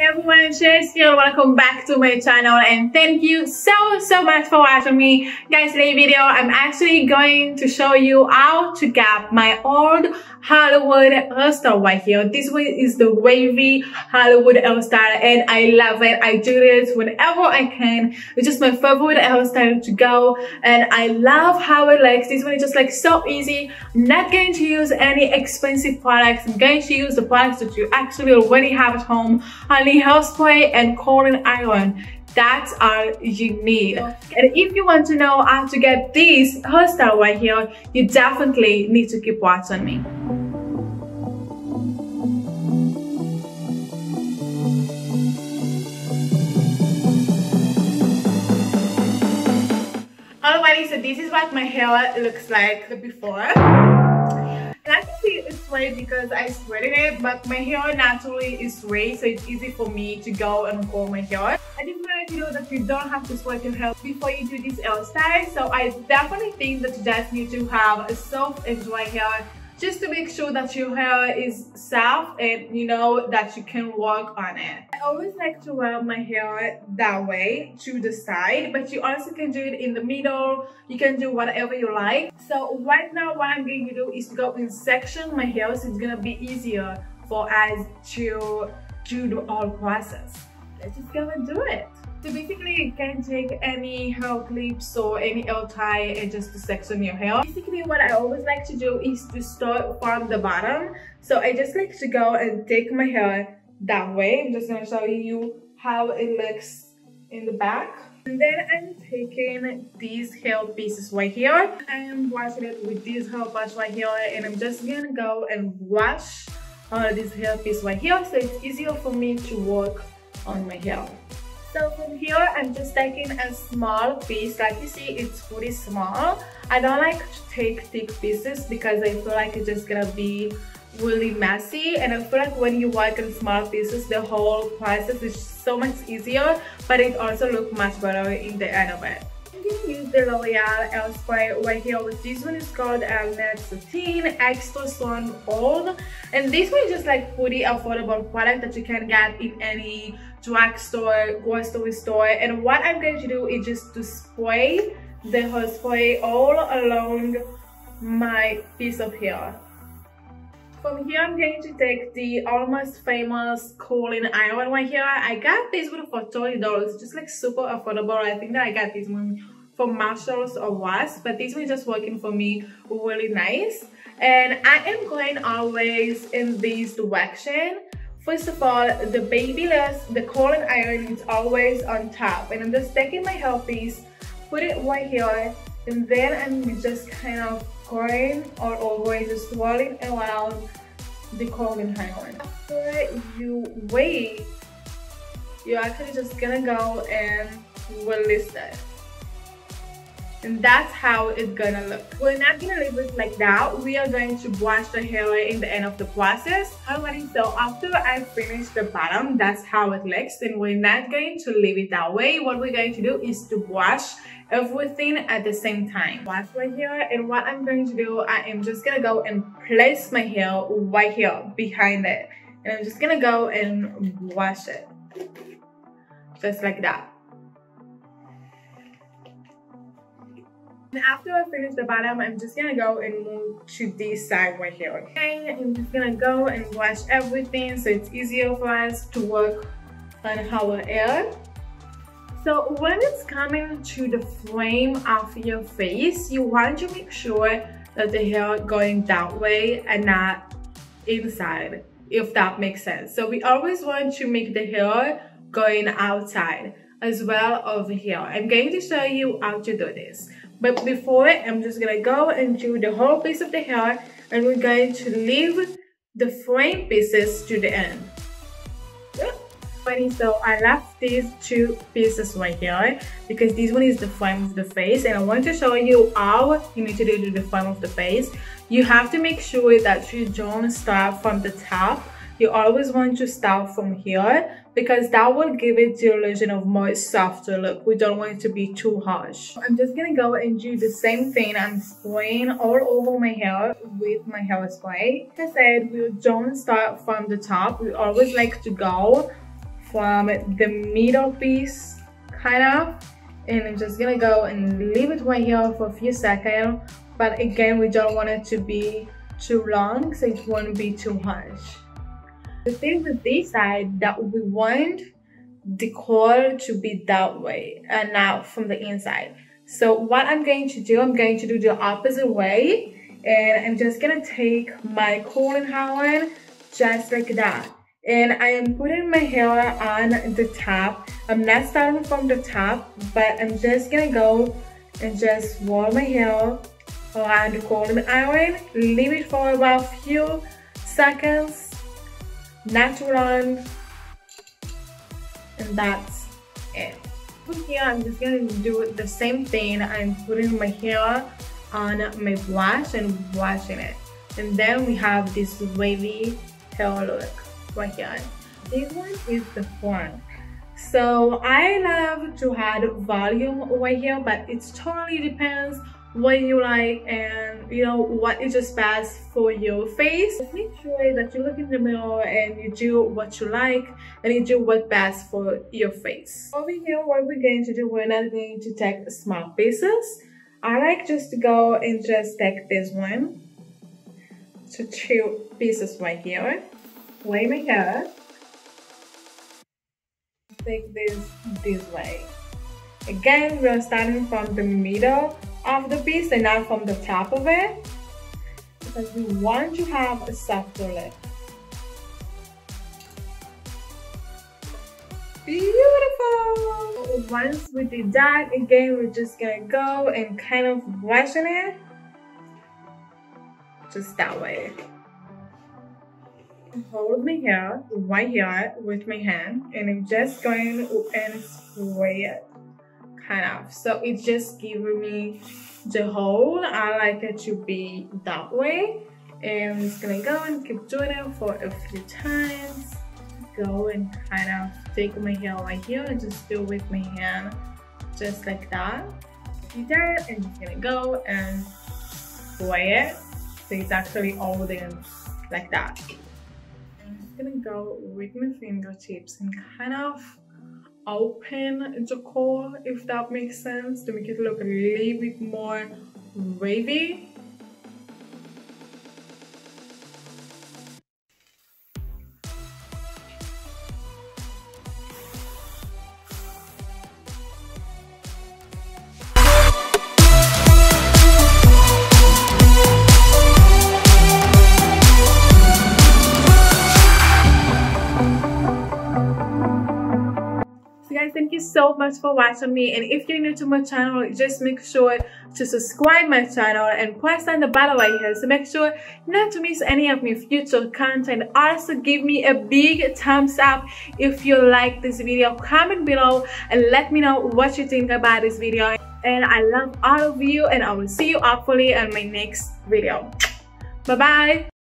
everyone, Shir's here. Welcome back to my channel and thank you so much for watching me. Guys, today's video I'm actually going to show you how to get my old Hollywood hairstyle right here. This one is the wavy Hollywood hairstyle and I love it. I do this whenever I can. It's just my favorite hairstyle to go and I love how it looks. This one is just like so easy. I'm not going to use any expensive products. I'm going to use the products that you actually already have at home. Only hairspray and curling iron. That's all you need. And if you want to know how to get this hairstyle right here, you definitely need to keep watching me. Alrighty, so this is what my hair looks like before. And I can see it's straight because I straightened it, but my hair naturally is straight, so it's easy for me to go and curl my hair. I just wanted to know that you don't have to straighten your hair before you do this hairstyle, so I definitely think that you just need to have a soft and dry hair just to make sure that your hair is soft and you know that you can work on it. I always like to wear my hair that way to the side, but you also can do it in the middle. You can do whatever you like. So right now what I'm going to do is to go in section my hair, so it's gonna be easier for us to do the whole process. Let's just go and do it. So basically you can take any hair clips or any hair tie and just to section your hair. Basically what I always like to do is to start from the bottom. So I just like to go and take my hair that way. I'm just going to show you how it looks in the back. And then I'm taking these hair pieces right here. I am washing it with this hair brush right here and I'm just going to go and wash this hair piece right here so it's easier for me to work on my hair. So from here, I'm just taking a small piece. Like you see, it's pretty small. I don't like to take thick pieces because I feel like it's just gonna be really messy. And I feel like when you work in small pieces, the whole process is so much easier, but it also looks much better in the end of it. I'm gonna use the L'Oreal hairspray right here. This one is called Almos Famous Extra Strong Old, and this one is just like pretty affordable product that you can get in any drugstore, grocery store. And what I'm going to do is just to spray the hairspray all along my piece of hair. From here, I'm going to take the Almos Famous curling iron right here. I got this one for $30, just like super affordable. I think that I got this one from Marshalls or Ross, but this one is just working for me really nice. And I am going always in this direction. First of all, the babyless, the curling iron is always on top. And I'm just taking my hair piece, put it right here, and then I'm just kind of going all over, just swirling around the curling iron. After you wait, you're actually just gonna go and release it. And that's how it's gonna look. We're not gonna leave it like that. We are going to wash the hair in the end of the process. Alrighty, so after I finish the bottom, that's how it looks. And we're not going to leave it that way. What we're going to do is to wash everything at the same time. Wash right here, and what I'm going to do, I am just gonna go and place my hair right here behind it. And I'm just gonna go and wash it. Just like that. And after I finish the bottom, I'm just gonna go and move to this side right here. Okay, I'm just gonna go and wash everything so it's easier for us to work on our hair. So when it's coming to the frame of your face, you want to make sure that the hair going that way and not inside, if that makes sense. So we always want to make the hair going outside as well over here. I'm going to show you how to do this. But before, I'm just gonna go and do the whole piece of the hair, and we're going to leave the frame pieces to the end. So I left these two pieces right here because this one is the frame of the face, and I want to show you how you need to do the frame of the face. You have to make sure that you don't start from the top. You always want to start from here because that will give it the illusion of more softer look. We don't want it to be too harsh. I'm just gonna go and do the same thing. I'm spraying all over my hair with my hairspray. Like I said, we don't start from the top. We always like to go from the middle piece, kind of, and I'm just gonna go and leave it right here for a few seconds. But again, we don't want it to be too long, so it won't be too harsh. The thing with this side, that we want the color to be that way and not from the inside. So what I'm going to do, I'm going to do the opposite way, and I'm just gonna take my curling iron just like that, and I am putting my hair on the top. I'm not starting from the top, but I'm just gonna go and just roll my hair around the curling iron, leave it for about a few seconds, not too long, and that's it. From here, I'm just gonna do the same thing. I'm putting my hair on my brush and washing it, and then we have this wavy hair look right here. This one is the front. So I love to add volume right here, but it totally depends what you like and you know what is just best for your face. Just make sure that you look in the mirror and you do what you like and you do what's best for your face. Over here, what we're going to do, we're not going to take small pieces. I like just to go and just take this one to 2 pieces right here. Lay my hair. Take this way. Again, we're starting from the middle of the piece and not from the top of it, because we want to have a softer lip. Beautiful! Once we did that, again, we're just gonna go and kind of brushing it just that way. Hold my hair right here with my hand, and I'm just going and spray it, kind of. So it's just giving me the hold. I like it to be that way, and I'm just gonna go and keep doing it for a few times. Go and kind of take my hair right here and just do it with my hand, just like that. Do that, and just gonna go and spray it, so it's actually all in like that. Gonna go with my fingertips and kind of open the core, if that makes sense, to make it look a little bit more wavy. Thank you so much for watching me, and if you're new to my channel, just make sure to subscribe my channel and press on the bell right here, so make sure not to miss any of my future content. Also give me a big thumbs up if you like this video. Comment below and let me know what you think about this video, and I love all of you, and I will see you hopefully on my next video. Bye bye.